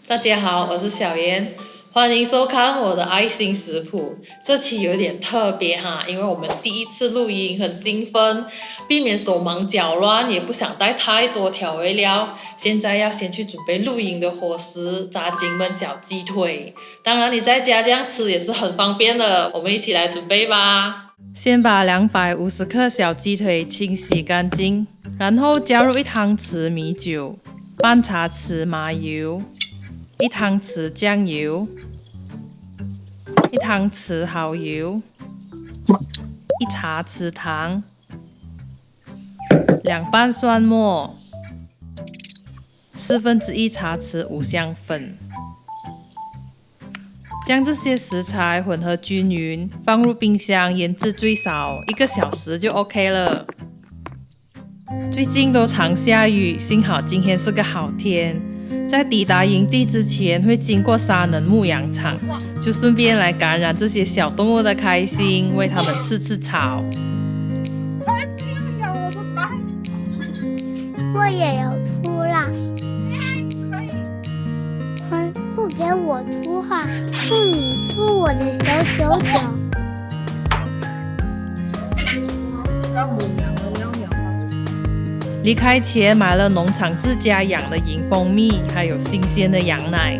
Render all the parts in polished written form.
大家好，我是小妍，欢迎收看我的爱心食谱。这期有点特别哈，因为我们第一次录音，很兴奋，避免手忙脚乱，也不想带太多调味料。现在要先去准备录音的伙食，炸金焖小鸡腿。当然，你在家这样吃也是很方便的。我们一起来准备吧。先把250克小鸡腿清洗干净，然后加入1汤匙米酒、半茶匙麻油。1汤匙酱油，1汤匙蚝油，1茶匙糖，2瓣蒜末1/4茶匙五香粉。将这些食材混合均匀，放入冰箱腌制最少1个小时就 OK 了。最近都常下雨，幸好今天是个好天。在抵达营地之前，会经过沙能牧羊场，就顺便来感染这些小动物的开心，喂它们吃草。我也要出啦！不给我出哈，不你出我的小脚。离开前买了农场自家养的银蜂蜜，还有新鲜的羊奶。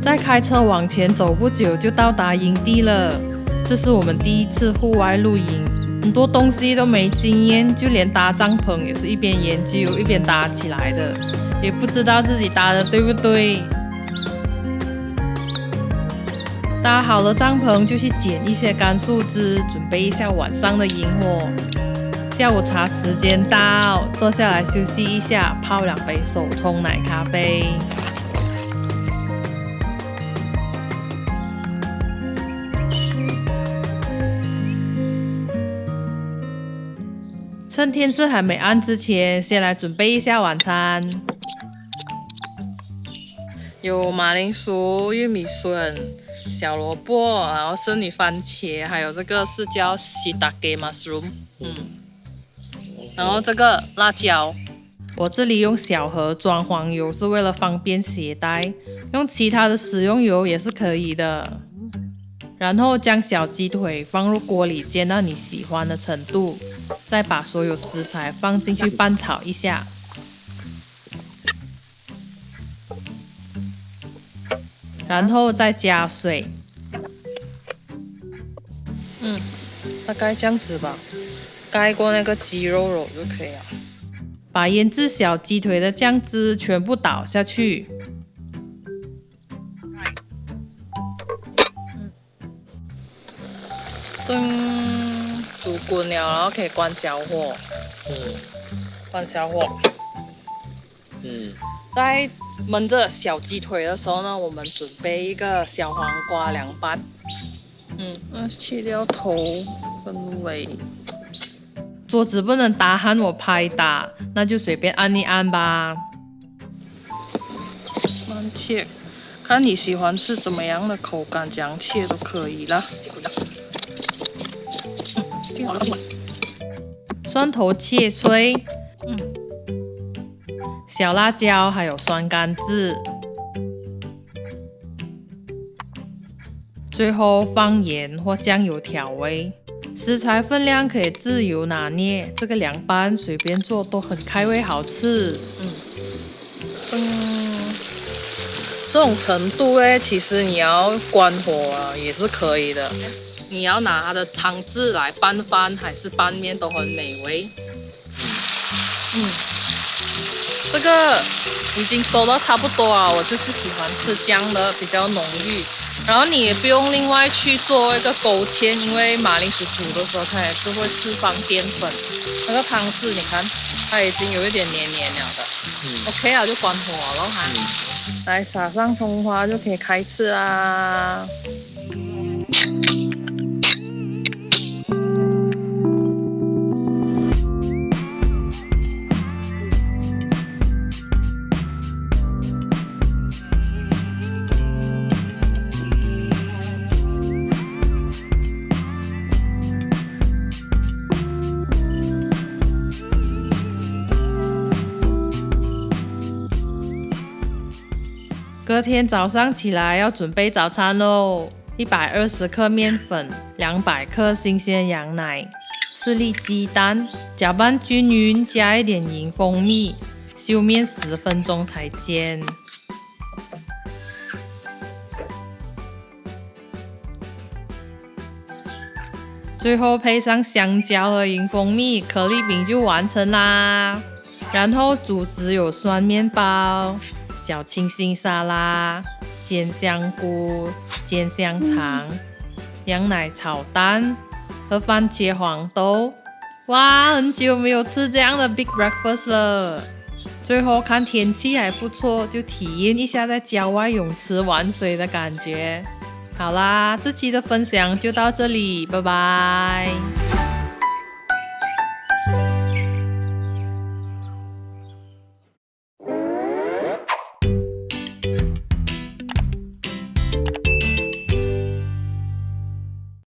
再开车往前走不久就到达营地了。这是我们第一次户外露营，很多东西都没经验，就连搭帐篷也是一边研究一边搭起来的，也不知道自己搭的对不对。搭好了帐篷就去捡一些干树枝，准备一下晚上的萤火。下午茶时间到，坐下来休息一下，泡2杯手冲奶咖啡。趁天色还没暗之前，先来准备一下晚餐。有马铃薯、玉米笋、小萝卜，然后圣女番茄，还有这个是叫shiitake mushroom，然后这个辣椒，我这里用小盒装黄油是为了方便携带，用其他的食用油也是可以的。然后将小鸡腿放入锅里煎到你喜欢的程度，再把所有食材放进去拌炒一下。然后再加水，大概这样子吧。盖过那个鸡肉就可以了。把腌制小鸡腿的酱汁全部倒下去。煮滚了，然后可以关小火。关小火。在焖着小鸡腿的时候呢，我们准备一个小黄瓜凉拌。去掉头跟尾。桌子不能打喊我拍打，那就随便按一按吧。慢切，看你喜欢吃怎么样的口感，这样切都可以了。蒜头切碎，小辣椒还有酸甘蔗，最后放盐或酱油调味。食材分量可以自由拿捏，这个凉拌随便做都很开胃好吃。这种程度其实你要关火也是可以的。你要拿它的汤汁来拌饭还是拌面都很美味。这个已经收到差不多啊，我就是喜欢吃这样的比较浓郁。然后你也不用另外去做一个勾芡，因为马铃薯煮的时候它也是会释放淀粉。那个汤汁你看，它已经有一点黏黏了的。OK 啊，就关火了哈。来撒上葱花就可以开吃啦。隔天早上起来要准备早餐喽，120克面粉，200克新鲜羊奶，4粒鸡蛋，搅拌均匀，加一点银蜂蜜，休面10分钟才煎。最后配上香蕉和银蜂蜜，可丽饼就完成啦。然后主食有酸面包、小清新沙拉、煎香菇、煎香肠、羊奶炒蛋和番茄黄豆。哇，很久没有吃这样的 big breakfast 了。最后看天气还不错，就体验一下在郊外泳池玩水的感觉。好啦，这期的分享就到这里，拜拜。